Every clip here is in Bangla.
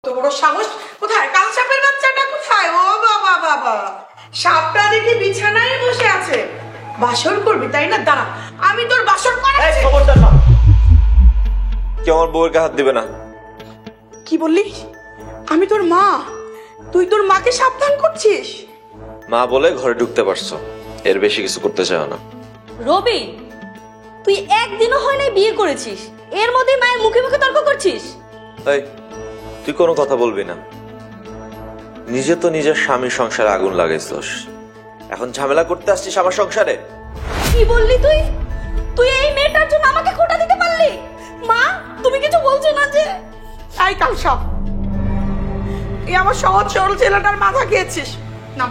তো বড় সাহস! কোথায় কাল সাপের বাচ্চাটা? কোথায়? ও বাবা বাবা, সাপটা দেখি বিছানায় বসে আছে। বাসর করবি তাই না? দাঁড়া, আমি তোর বাসর করাচ্ছি। খবরদার মা, কেউ আমার বউয়ের গায়ে হাত দিবে না। কি বললি? আমি তোর মা, তুই তোর মাকে সাবধান করছিস? মা বলে ঘরে ঢুকতে পারছো, এর বেশি কিছু করতে চাও না। রবি, তুই একদিনও হয় না বিয়ে করেছিস, এর মধ্যে মায়ের মুখে মুখে তর্ক করছিস। এই, তুই কোনো কথা বলবি না। নিজে তো নিজের স্বামীর সংসারে আগুন লাগাইছস, এখন ঝামেলা করতে আসছিস আমার সংসারে। কি বললি তুই? তুই এই মেয়েটার জন্য আমাকে খোঁটা দিতে পারলি? মা, তুমি কিছু বলছো না যে? এই কাল সাপ, তুই আমার সহজ সরল ছেলেটার মাথা খেয়েছিস। নাম,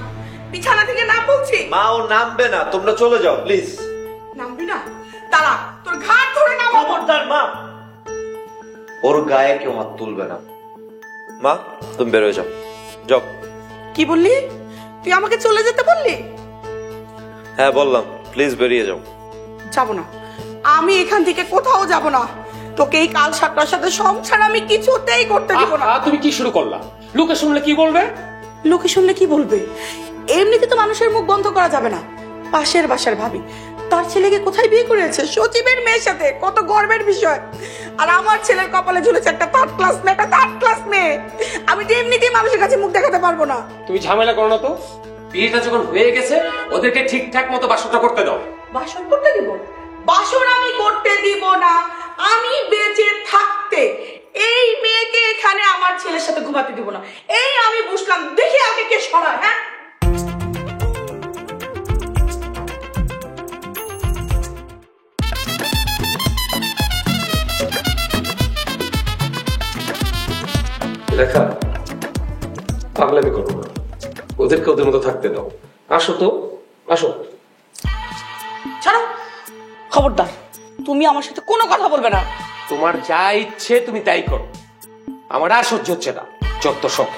বিছানা থেকে নাম বলছি। মা, ও নামবে না, তোমরা চলে যাও প্লিজ। নামবি না? দাঁড়া, তোর ঘাট ধরে নাম। খবরদার মা, ওর গায়ে কেউ হাত তুলবে না। মা, তুমি বের হয়ে যাও, যাও। কি বললি? তুই আমাকে চলে যেতে বললি? হ্যাঁ বললাম, প্লিজ বেরিয়ে যাও। যাবো না, আমি এখান থেকে কোথাও যাব না। তোকে এই কাল সাপটার সাথে সংসার আমি কিছুতেই করতে দিব না। তুমি কি শুরু করলা? লোকে শুনলে কি বলবে? লোকে শুনলে কি বলবে? এমনিতে তো মানুষের মুখ বন্ধ করা যাবে না। পাশের বাসার ভাবি তার ছেলেকে কোথায় বিয়ে করেছে? সচিবের মেয়ের সাথে। কত গর্বের বিষয়। আর আমার ছেলের কপালে ঝুলেছে একটা থার্ড ক্লাস মেয়ে, একটা থার্ড ক্লাস মেয়ে। আমি তো এমনিতেই মানুষের কাছে মুখ দেখাতে পারবো না। তুমি ঝামেলা করো না তো। বিয়েটা যখন হয়ে গেছে, ওদেরকে ঠিকঠাক মতো বাসরটা করতে দাও। বাসর করতে দিব? বাসর আমি করতে দিব না। আমি বেঁচে থাকতে এই মেয়েকে এখানে আমার ছেলের সাথে ঘুমাতে দিব না। এই আমি বুঝলাম, দেখি আগে কে সরায়। হ্যাঁ, রেখা, পাগলামি করো না, ওদেরকে ওদের মতো থাকতে দাও। আসো তো, আসো। ছাড়ো, খবরদার, তুমি আমার সাথে কোনো কথা বলবে না। তোমার যা ইচ্ছে তুমি তাই করো, আমার আর সহ্য হচ্ছে না। যত সব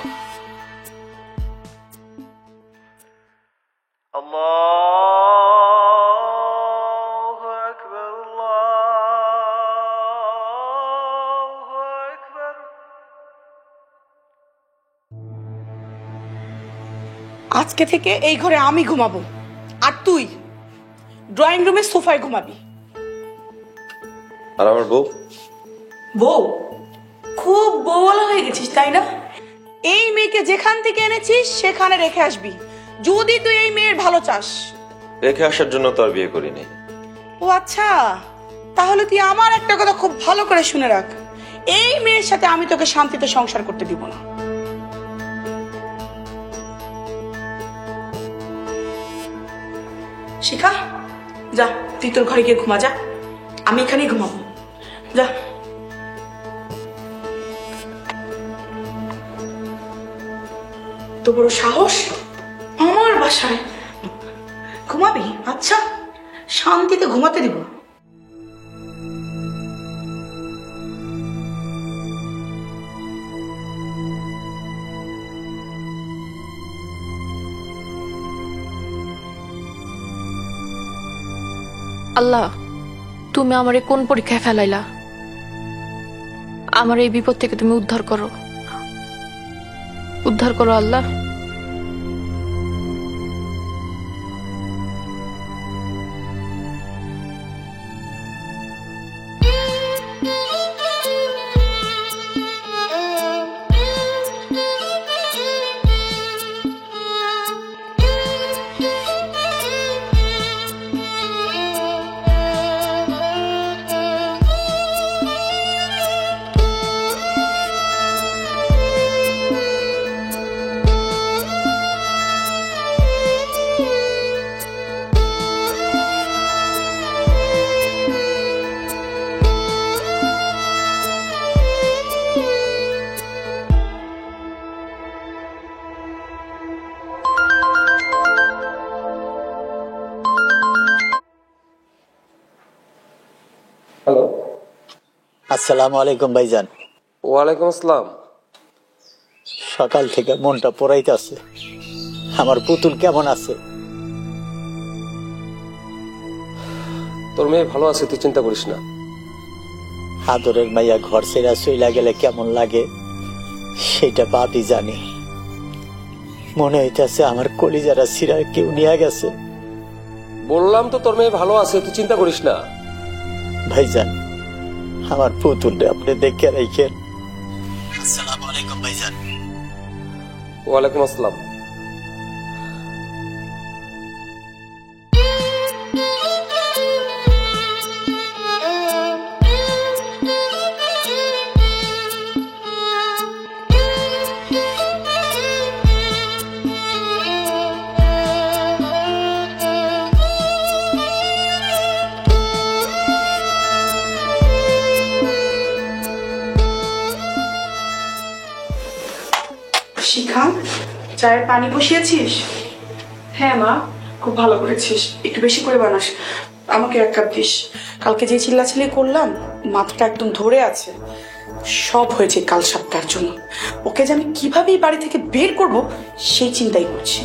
আজকে থেকে এই ঘরে আমি ঘুমাবো, আর তুই ড্রয়িং রুমে সোফায় ঘুমাবি। আর আমার বউ? বউ? খুব বউওয়ালা হয়ে গেছিস তাই না? এই মেয়েকে যেখান থেকে এনেছিস সেখানে রেখে আসবি, যদি তুই এই মেয়ের ভালো চাস। রেখে আসার জন্য তো আর বিয়ে করিনি। ও আচ্ছা, তাহলে তুই আমার একটা কথা খুব ভালো করে শুনে রাখ। এই মেয়ের সাথে আমি তোকে শান্তিতে সংসার করতে দিব না। শিখা, যা তুই তোর ঘরে গিয়ে ঘুমা। যা, আমি এখানেই ঘুমাবো। যা। তো বড় সাহস আমার বাসায় ঘুমাবি? আচ্ছা, শান্তিতে ঘুমাতে দিব। আল্লাহ, তুমি আমারে কোন পরীক্ষায় ফেলাইলা? আমার এই বিপদ থেকে তুমি উদ্ধার করো, উদ্ধার করো আল্লাহ। হ্যালো। আসসালামু আলাইকুম ভাইজান। ওয়ালাইকুম আসসালাম। সকাল থেকে মনটা পোড়াইতেছে। আমার পুতুল কেমন আছে? তোর মেয়ে ভালো আছে, তুই চিন্তা করিস না। আদরের মাইয়া ঘর ছেড়া চইলা গেলে কেমন লাগে সেটা বাপই জানি। মনে হইতেছে আমার কলিজারা সিরা কেউ নিয়ে গেছে। বললাম তো তোর মেয়ে ভালো আছে, তুই চিন্তা করিস না। ভাইজান, আমার পুতুলটা আপনি দেখে রাখেন। আসসালামু আলাইকুম ভাইজান। ওয়ালাইকুম আসসালাম। শিখা, চায়ের পানি বসিয়েছিস? হ্যাঁ মা, খুব ভালো করেছিস, একটু বেশি করে বানাস। আমাকে 1 কাপ দিস। কালকে যে চিল্লাচিল্লি করলাম, মাথাটা একদম ধরে আছে। সব হয়েছে কাল সাপটার জন্য। ওকে যে আমি কিভাবে এই বাড়ি থেকে বের করব সেই চিন্তাই করছি।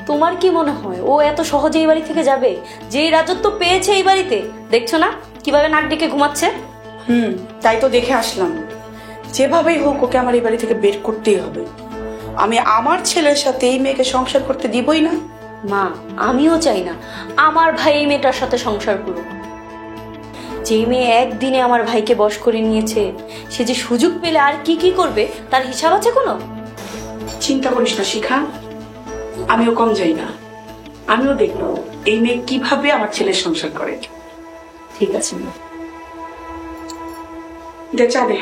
তোমার কি মনে হয় ও এত সহজে এই বাড়ি থেকে যাবে? যেই রাজত্ব পেয়েছে এই বাড়িতে, দেখছো না কিভাবে নাক ডেকে ঘুমাচ্ছে? তাই তো দেখে আসলাম। যেভাবেই হোক ওকে আমার এই বাড়ি থেকে বের করতেই হবে। আমি আমার ছেলের সাথে এই মেয়েকে সংসার করতে দিবই না। মা, আমিও চাই না আমার ভাই এই মেয়েটার সাথে সংসার করুক। যে মেয়ে একদিনে আমার ভাইকে বশ করে নিয়েছে, সে যে সুযোগ পেলে আর কি কি করবে তার হিসাব আছে কোনো? চিন্তা করিস না শিখা, আমিও কম যাই না। আমিও দেখবো এই মেয়ে কিভাবে আমার ছেলের সংসার করে। ঠিক আছে মা। দে চা দে।